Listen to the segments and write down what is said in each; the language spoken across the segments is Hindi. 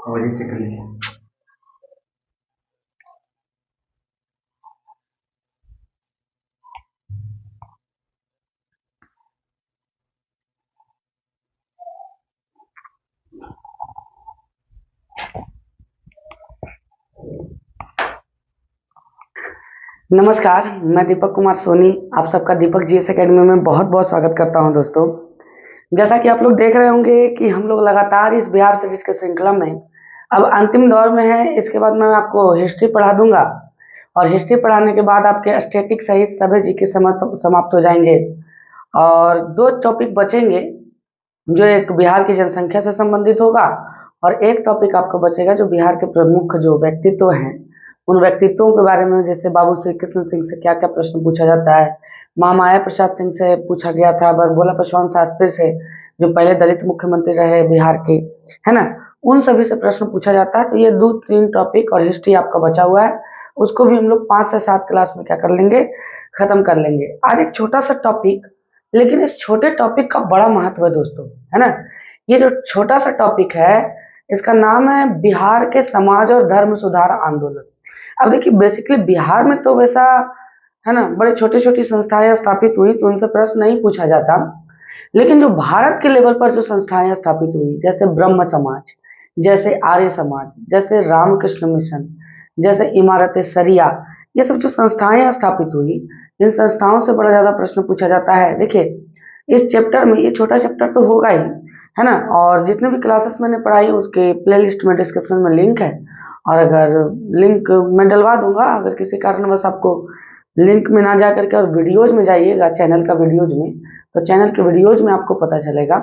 और ये चेक कर लीजिए। नमस्कार, मैं दीपक कुमार सोनी आप सबका दीपक जीएस एकेडमी में बहुत बहुत स्वागत करता हूं दोस्तों। जैसा कि आप लोग देख रहे होंगे कि हम लोग लगातार इस बिहार सीरीज के श्रृंखला में अब अंतिम दौर में है। इसके बाद मैं आपको हिस्ट्री पढ़ा दूंगा और हिस्ट्री पढ़ाने के बाद आपके स्टैटिक सहित सभी जीके समाप्त हो जाएंगे और दो टॉपिक बचेंगे जो एक बिहार की जनसंख्या से संबंधित होगा और एक टॉपिक आपका बचेगा जो बिहार के प्रमुख जो व्यक्तित्व हैं उन व्यक्तित्वों के बारे में, जैसे बाबू श्री कृष्ण सिंह से क्या क्या प्रश्न पूछा जाता है, महामाया प्रसाद सिंह से पूछा गया था, भोला परशुराम शास्त्री से जो पहले दलित मुख्यमंत्री रहे बिहार के, है ना, उन सभी से प्रश्न पूछा जाता है। तो ये 2-3 टॉपिक और हिस्ट्री आपका बचा हुआ है, उसको भी हम लोग 5 से 7 क्लास में क्या कर लेंगे, खत्म कर लेंगे। आज एक छोटा सा टॉपिक, लेकिन इस छोटे टॉपिक का बड़ा महत्व है दोस्तों, है ना। ये जो छोटा सा टॉपिक है इसका नाम है बिहार के समाज और धर्म सुधार आंदोलन। अब देखिए, बेसिकली बिहार में तो वैसा, है ना, बड़े छोटी छोटी संस्थाएं स्थापित हुई तो उनसे प्रश्न नहीं पूछा जाता, लेकिन जो भारत के लेवल पर जो संस्थाएं स्थापित हुई, जैसे ब्रह्म समाज, जैसे आर्य समाज, जैसे रामकृष्ण मिशन, जैसे इमारत शरिया, ये सब जो संस्थाएं स्थापित हुई, इन संस्थाओं से बड़ा ज्यादा प्रश्न पूछा जाता है। देखिए, इस चैप्टर में, ये छोटा चैप्टर तो होगा ही, है ना, और जितने भी क्लासेस मैंने पढ़ाई उसके प्लेलिस्ट में डिस्क्रिप्शन में लिंक है, और अगर लिंक मैं डलवा दूंगा, अगर किसी कारणवश आपको लिंक में ना जा करके और वीडियोज में जाइएगा, चैनल का वीडियोज में, तो चैनल के वीडियोज में आपको पता चलेगा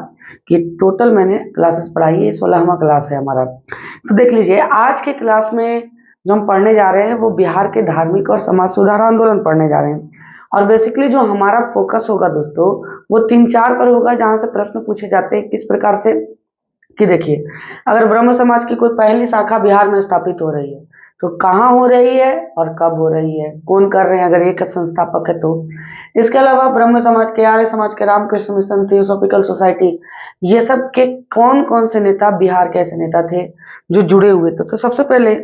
कि टोटल मैंने क्लासेस पढ़ाई है, 16वां क्लास है हमारा। तो देख लीजिए, आज के क्लास में जो हम पढ़ने जा रहे हैं वो बिहार के धार्मिक और समाज सुधार आंदोलन पढ़ने जा रहे हैं। और बेसिकली जो हमारा फोकस होगा दोस्तों वो 3-4 पर होगा, जहां से प्रश्न पूछे जाते हैं किस प्रकार से, कि देखिए, अगर ब्रह्म समाज की कोई पहली शाखा बिहार में स्थापित हो रही है तो कहाँ हो रही है और कब हो रही है, कौन कर रहे हैं, अगर एक संस्थापक है तो। इसके अलावा ब्रह्म समाज के, आर्य समाज के, रामकृष्ण मिशन, थियोसॉफिकल सोसाइटी, ये सब के कौन कौन से नेता, बिहार के ऐसे नेता थे जो जुड़े हुए थे। तो सबसे पहले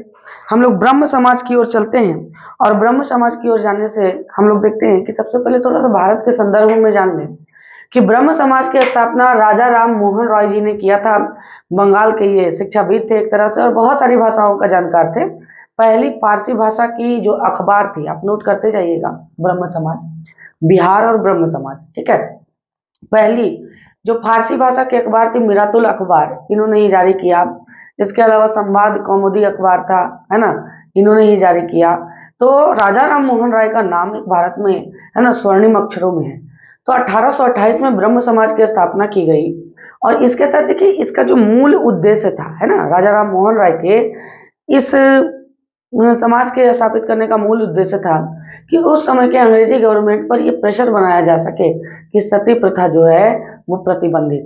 हम लोग ब्रह्म समाज की ओर चलते हैं, और ब्रह्म समाज की ओर जाने से हम लोग देखते हैं कि सबसे पहले थोड़ा सा भारत के संदर्भ में जान लें कि ब्रह्म समाज की स्थापना राजा राम मोहन रॉय जी ने किया था। बंगाल के ये शिक्षाविद थे एक तरह से, और बहुत सारी भाषाओं का जानकार थे। पहली फारसी भाषा की जो अखबार थी, आप नोट करते जाइएगा, ब्रह्म समाज, बिहार और ब्रह्म समाज, ठीक है। पहली जो फारसी भाषा की अखबार थी मिरातुल अखबार, इन्होंने ही जारी किया। इसके अलावा संवाद कौमुदी अखबार था, है ना, इन्होंने ही जारी किया। तो राजा राम मोहन राय का नाम एक भारत में, है ना, स्वर्णिम अक्षरों में है। तो 1828 में ब्रह्म समाज की स्थापना की गई, और इसके तहत देखिए इसका जो मूल उद्देश्य था, है ना, राजा राम मोहन राय के इस समाज के स्थापित करने का मूल उद्देश्य था कि उस समय के अंग्रेजी गवर्नमेंट पर यह प्रेशर बनाया जा सके कि सती प्रथा जो है वो प्रतिबंधित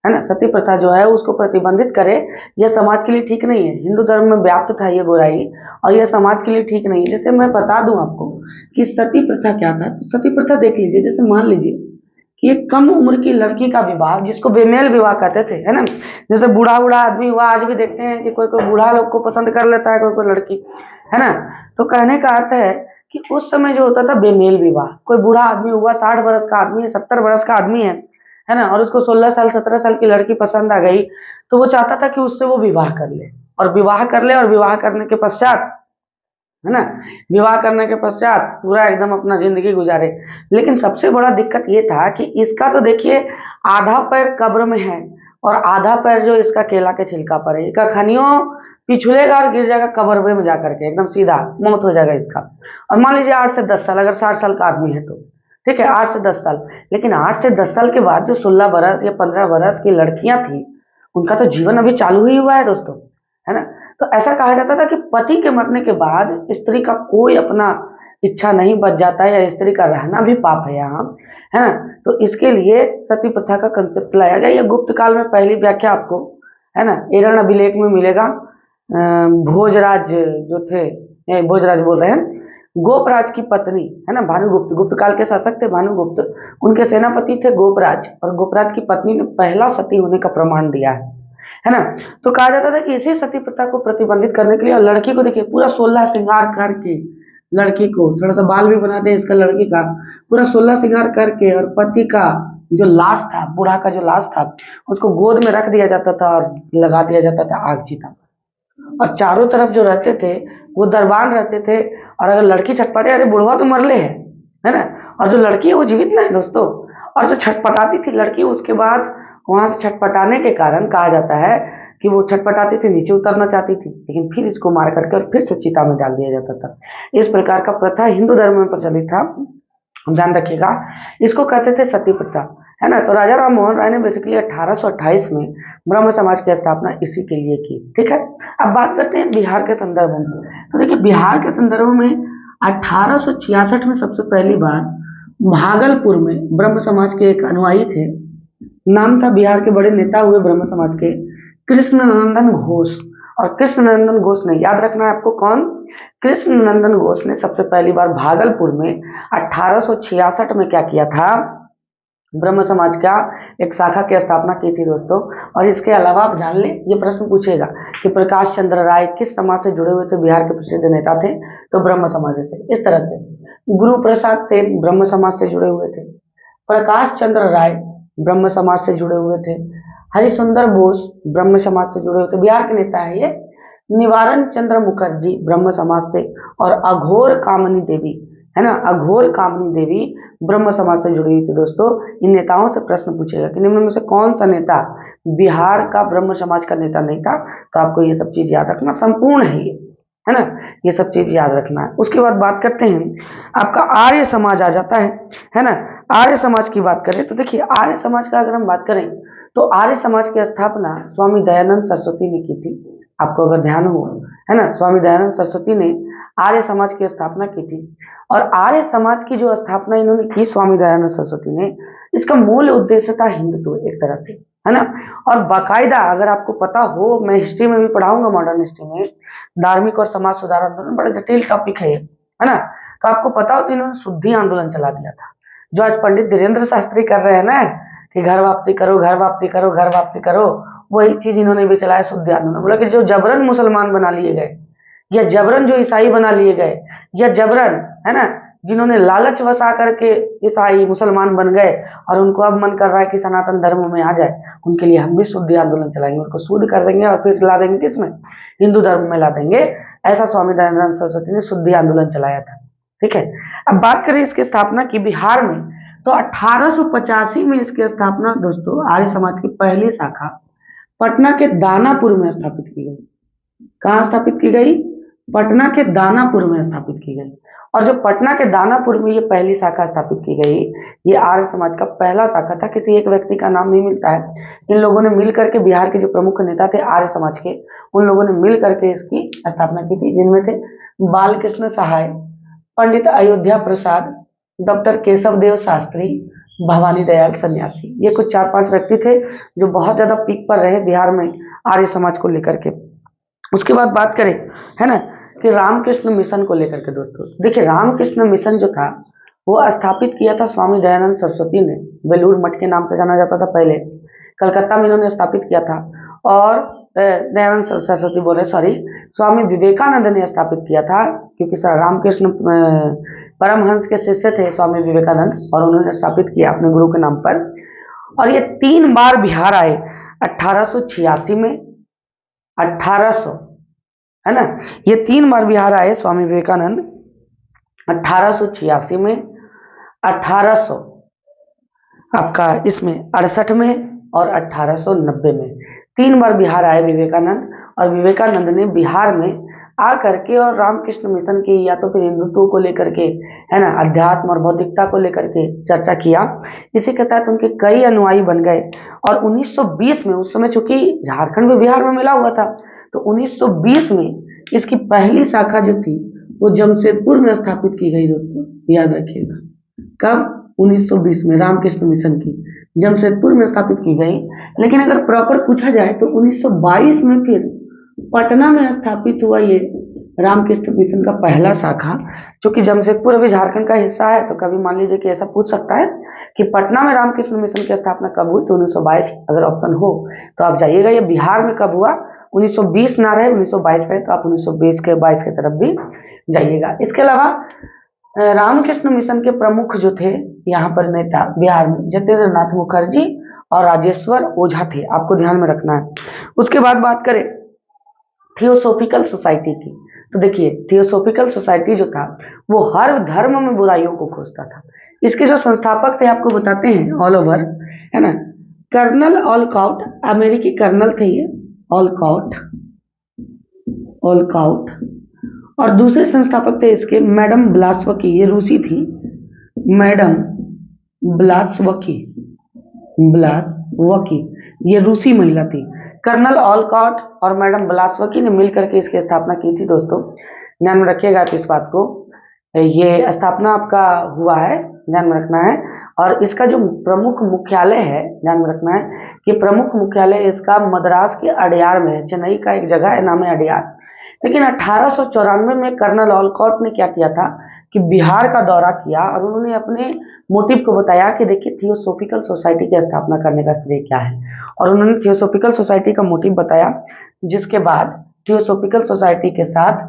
है ना, सती प्रथा जो है उसको प्रतिबंधित करे। यह समाज के लिए ठीक नहीं है, हिंदू धर्म में व्याप्त था ये बुराई, और यह समाज के लिए ठीक नहीं है। जैसे मैं बता दूं आपको कि सती प्रथा क्या था, तो सती प्रथा देख लीजिए, जैसे मान लीजिए कि एक कम उम्र की लड़की का विवाह, जिसको बेमेल विवाह कहते थे, है ना, जैसे बूढ़ा बूढ़ा आदमी हुआ, आज भी देखते हैं कि कोई कोई बूढ़ा लोग को पसंद कर लेता है, कोई कोई लड़की, है ना। तो कहने का अर्थ है कि उस समय जो होता था बेमेल विवाह, कोई बूढ़ा आदमी हुआ, 60 वर्ष का आदमी है, 70 वर्ष का आदमी है ना, और उसको 16 साल 17 साल की लड़की पसंद आ गई, तो वो चाहता था कि उससे वो विवाह कर ले, और विवाह कर ले, और विवाह करने के पश्चात, है ना, विवाह करने के पश्चात पूरा एकदम अपना जिंदगी गुजारे। लेकिन सबसे बड़ा दिक्कत ये था कि इसका तो देखिए आधा पैर कब्र में है और आधा पैर जो इसका केला के छिलका पर है, इसका खनियों पिछुलेगा और गिर जाएगा कब्र में जाकर के, एकदम सीधा मौत हो जाएगा इसका। और मान लीजिए 8 से 10 साल, अगर 60 साल का आदमी है तो ठीक है, 8 से 10 साल। लेकिन 8 से 10 साल के बाद जो 16 वर्ष या 15 वर्ष की लड़कियां थी, उनका तो जीवन अभी चालू ही हुआ है दोस्तों, है ना। तो ऐसा कहा जाता था कि पति के मरने के बाद स्त्री का कोई अपना इच्छा नहीं बच जाता है, या स्त्री का रहना भी पाप है यहाँ, है ना। तो इसके लिए सती प्रथा का कंसेप्ट लाया गया। यह गुप्त काल में पहली व्याख्या आपको, है ना, एरण अभिलेख में मिलेगा। भोजराज जो थे, भोजराज बोल रहे हैं, गोपराज की पत्नी, है ना, भानुगुप्त, गुप्त काल के शासक थे भानुगुप्त, उनके सेनापति थे गोपराज, और गोपराज की पत्नी ने पहला सती होने का प्रमाण दिया है ना। तो कहा जाता था कि इसी सती प्रथा को प्रतिबंधित करने के लिए, और लड़की को देखिए पूरा 16 श्रृंगार करके, लड़की को थोड़ा सा बाल भी बनाते हैं इसका, लड़की का पूरा 16 श्रृंगार करके, और पति का जो लाश था, बूढ़ा का जो लाश था, उसको गोद में रख दिया जाता था और लगा दिया जाता था आग चिता, और चारों तरफ जो रहते थे वो दरबान रहते थे। और अगर लड़की छटपटे, अरे बुढ़वा तो मरले है ना, और जो लड़की है वो जीवित ना है दोस्तों, और जो छटपटाती थी लड़की, उसके बाद वहां से छटपटाने के कारण कहा जाता है कि वो छटपटाती थी, नीचे उतरना चाहती थी, लेकिन फिर इसको मार करके और फिर से चिता में डाल दिया जाता था। इस प्रकार का प्रथा हिंदू धर्म में प्रचलित था, ध्यान रखिएगा। इसको कहते थे सती प्रथा, है ना। तो राजा राम मोहन राय ने बेसिकली 1828 में ब्रह्म समाज की स्थापना इसी के लिए की, ठीक है। अब बात करते हैं बिहार के संदर्भ में। तो देखिए बिहार के संदर्भ में 1866 में सबसे पहली बार भागलपुर में ब्रह्म समाज के एक अनुयायी थे, नाम था, बिहार के बड़े नेता हुए ब्रह्म समाज के, कृष्णनंदन घोष। और कृष्णनंदन घोष ने, याद रखना है आपको कौन, कृष्णनंदन घोष ने सबसे पहली बार भागलपुर में 1866 में क्या किया था, ब्रह्म समाज का एक शाखा की स्थापना की थी दोस्तों। और इसके अलावा आप जान लें, ये प्रश्न पूछेगा कि प्रकाश चंद्र राय किस समाज से जुड़े हुए थे, बिहार के प्रसिद्ध नेता थे, तो ब्रह्म समाज से। इस तरह से गुरु प्रसाद सेन ब्रह्म समाज से जुड़े हुए थे, प्रकाश चंद्र राय ब्रह्म समाज से जुड़े हुए थे, हरिशुंदर बोस ब्रह्म समाज से जुड़े हुए थे, बिहार के नेता है ये, निवारण चंद्र मुखर्जी ब्रह्म समाज से, और अघोर कामनी देवी, है ना, अघोर कामनी देवी ब्रह्म समाज से जुड़ी हुई थी दोस्तों। इन नेताओं से प्रश्न पूछेगा कि निम्न में से कौन सा नेता बिहार का ब्रह्म समाज का नेता नहीं था, तो आपको ये सब चीज याद रखना संपूर्ण है ये, है ना, ये सब चीज याद रखना है। उसके बाद बात करते हैं, आपका आर्य समाज आ जाता है ना। आर्य समाज की बात करें तो देखिए आर्य समाज का अगर हम बात करें तो आर्य समाज की स्थापना स्वामी दयानंद सरस्वती ने की थी, आपको अगर ध्यान हो, है ना, स्वामी दयानंद सरस्वती ने आर्य समाज की स्थापना की थी। और आर्य समाज की जो स्थापना इन्होंने की स्वामी दयानंद सरस्वती ने, इसका मूल उद्देश्य था हिंदुत्व एक तरह से, है ना। और बाकायदा अगर आपको पता हो, मैं हिस्ट्री में भी पढ़ाऊंगा, मॉडर्न हिस्ट्री में, धार्मिक और समाज सुधार आंदोलन बड़ा जटिल टॉपिक है ये, है ना। तो आपको पता हो तो इन्होंने शुद्धि आंदोलन चला दिया था, जो आज पंडित धीरेन्द्र शास्त्री कर रहे हैं ना, कि घर वापसी करो, घर वापसी करो, घर वापसी करो, वही चीज इन्होंने भी चलाया, शुद्धि आंदोलन। बोला कि जो जबरन मुसलमान बना लिए गए, या जबरन जो ईसाई बना लिए गए, या जबरन, है ना, जिन्होंने लालच वसा करके ईसाई मुसलमान बन गए और उनको अब मन कर रहा है कि सनातन धर्म में आ जाए, उनके लिए हम भी शुद्धि आंदोलन चलाएंगे, उनको शुद्ध कर देंगे और फिर ला देंगे किसमें, हिंदू धर्म में ला देंगे। ऐसा स्वामी दयानंद सरस्वती ने शुद्धि आंदोलन चलाया था, ठीक है। अब बात करें इसकी स्थापना की बिहार में, तो 1885 में इसकी स्थापना दोस्तों आर्य समाज की पहली शाखा पटना के दानापुर में स्थापित की गई। कहाँ स्थापित की गई, पटना के दानापुर में स्थापित की गई। और जो पटना के दानापुर में ये पहली शाखा स्थापित की गई, ये आर्य समाज का पहला शाखा था, किसी एक व्यक्ति का नाम नहीं मिलता है। इन लोगों ने मिल करके, बिहार के जो प्रमुख नेता थे आर्य समाज के, उन लोगों ने मिल करके इसकी स्थापना की थी, जिनमें थे बालकृष्ण सहाय, पंडित अयोध्या प्रसाद, डॉक्टर केशव देव शास्त्री, भवानी दयाल सन्यासी। ये कुछ 4-5 व्यक्ति थे जो बहुत ज्यादा पीक पर रहे बिहार में आर्य समाज को लेकर के। उसके बाद बात करें, है ना, कि रामकृष्ण मिशन को लेकर के दोस्तों, देखिए रामकृष्ण मिशन जो था वो स्थापित किया था स्वामी दयानंद सरस्वती ने, बेलूर मठ के नाम से जाना जाता था पहले, कलकत्ता में इन्होंने स्थापित किया था। और दयानंद सरस्वती बोले, सॉरी, स्वामी विवेकानंद ने स्थापित किया था, क्योंकि सर रामकृष्ण परमहंस के शिष्य थे स्वामी विवेकानंद, और उन्होंने स्थापित किया अपने गुरु के नाम पर। और ये 3 बार बिहार आए, 1886 में, 1800, है ना, ये 3 बार बिहार आए स्वामी विवेकानंद, 1886 में, 1800 आपका इसमें 68 में, और 1890 में 3 बार बिहार आए विवेकानंद। और विवेकानंद ने बिहार में आ करके और रामकृष्ण मिशन की, या तो फिर हिंदुत्व को लेकर के, है ना, अध्यात्म और बौद्धिकता को लेकर के चर्चा किया। इसी के तहत उनके कई अनुयायी बन गए। और 1920 में, उस समय चूंकि झारखंड भी बिहार में मिला हुआ था, तो 1920 में इसकी पहली शाखा जो थी वो जमशेदपुर में स्थापित की गई दोस्तों, याद रखिएगा। कब, 1920 में रामकृष्ण मिशन की जमशेदपुर में स्थापित की गई। लेकिन अगर प्रॉपर पूछा जाए तो 1922 में फिर पटना में स्थापित हुआ ये रामकृष्ण मिशन का पहला शाखा। जो कि जमशेदपुर अभी झारखंड का हिस्सा है, तो कभी मान लीजिए कि ऐसा पूछ सकता है कि पटना में रामकृष्ण मिशन की स्थापना कब हुई, तो 1922 अगर ऑप्शन हो तो आप जाइएगा। ये बिहार में कब हुआ, 1920 ना रहे 1922 रहे, तो आप 1920 के 22 की तरफ भी जाइएगा। इसके अलावा रामकृष्ण मिशन के प्रमुख जो थे यहाँ पर नेता बिहार में, जतेंद्र नाथ मुखर्जी और राजेश्वर ओझा थे, आपको ध्यान में रखना है। उसके बाद बात करें थियोसोफिकल सोसाइटी की, तो देखिए थियोसोफिकल सोसाइटी जो था वो हर धर्म में बुराइयों को खोजता था। इसके जो संस्थापक थे आपको बताते हैं ऑल ओवर, है ना। कर्नल ऑलकाउट, अमेरिकी कर्नल थे ये, ऑलकाउट, ऑलकाउट। और दूसरे संस्थापक थे इसके मैडम ब्लास्वकी, ये रूसी थी, मैडम ब्लास्वकी, ब्लास्वकी ये रूसी महिला थी। कर्नल ऑलकॉट और मैडम ब्लास्वकी ने मिलकर के इसकी स्थापना की थी। दोस्तों ध्यान में रखिएगा आप इस बात को, ये स्थापना आपका हुआ है, ध्यान में रखना है। और इसका जो प्रमुख मुख्यालय है, ध्यान में रखना है कि प्रमुख मुख्यालय इसका मद्रास के अडयार में है, चेन्नई का एक जगह है नाम है अडयार। लेकिन 1894 में कर्नल ऑलकॉट ने क्या किया था कि बिहार का दौरा किया और उन्होंने अपने मोटिव को बताया कि देखिए थियोसोफिकल सोसाइटी की स्थापना करने का श्रेय क्या है, और उन्होंने थियोसोफिकल सोसाइटी का मोटिव बताया। जिसके बाद थियोसोफिकल सोसाइटी के साथ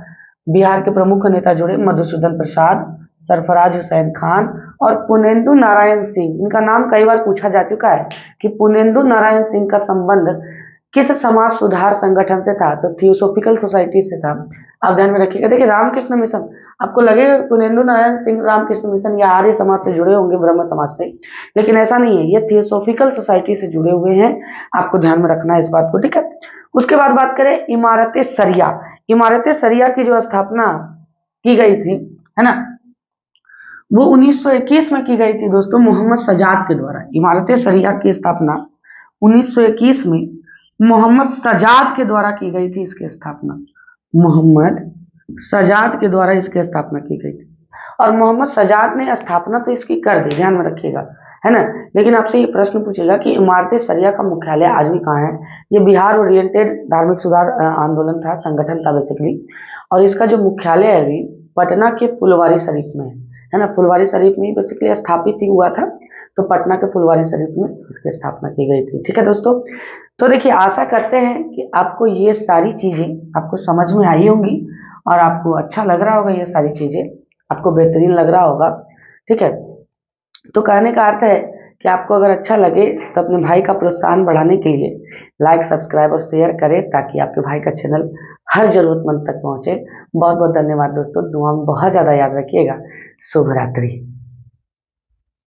बिहार के प्रमुख नेता जुड़े, मधुसूदन प्रसाद, सरफराज हुसैन खान और पुनेंदु नारायण सिंह। इनका नाम कई बार पूछा जा चुका है कि पुनेंदु नारायण सिंह का संबंध किस समाज सुधार संगठन से था, तो थियोसोफिकल सोसाइटी से था। आप ध्यान में रखिएगा। देखिए रामकृष्ण मिशन, आपको लगेगा पुनेंदु नारायण सिंह रामकृष्ण मिशन या आर्य समाज से जुड़े होंगे, ब्रह्म समाज से, लेकिन ऐसा नहीं है, ये थियोसोफिकल सोसाइटी से जुड़े हुए हैं। आपको ध्यान में रखना है इस बात को, ठीक है। उसके बाद बात करें इमारत सरिया। इमारत सरिया की जो स्थापना की गई थी, है ना, वो 1921 में की गई थी दोस्तों, मोहम्मद सजाद के द्वारा। इमारत सरिया की स्थापना 1921 में मोहम्मद सजाद के द्वारा की गई थी। इसकी स्थापना मोहम्मद सजाद के द्वारा इसकी स्थापना की गई थी। और मोहम्मद सजाद ने स्थापना तो इसकी कर दी, ध्यान में रखिएगा, है ना। लेकिन आपसे ये प्रश्न पूछेगा कि इमारत सरिया का मुख्यालय आज भी कहाँ है। ये बिहार ओरिएंटेड धार्मिक सुधार आंदोलन था, संगठन था बेसिकली, और इसका जो मुख्यालय है अभी पटना के फुलवारी शरीफ में है ना। फुलवारी शरीफ में बेसिकली स्थापित ही हुआ था, तो पटना के फुलवारी शरीफ में इसकी स्थापना की गई थी, ठीक है दोस्तों। तो देखिए आशा करते हैं कि आपको ये सारी चीजें आपको समझ में आई होंगी और आपको अच्छा लग रहा होगा, ये सारी चीजें आपको बेहतरीन लग रहा होगा, ठीक है। तो कहने का अर्थ है कि आपको अगर अच्छा लगे तो अपने भाई का प्रोत्साहन बढ़ाने के लिए लाइक, सब्सक्राइब और शेयर करें, ताकि आपके भाई का चैनल हर जरूरतमंद तक पहुंचे। बहुत बहुत धन्यवाद दोस्तों, दुआ में बहुत ज़्यादा याद रखिएगा। शुभ रात्रि।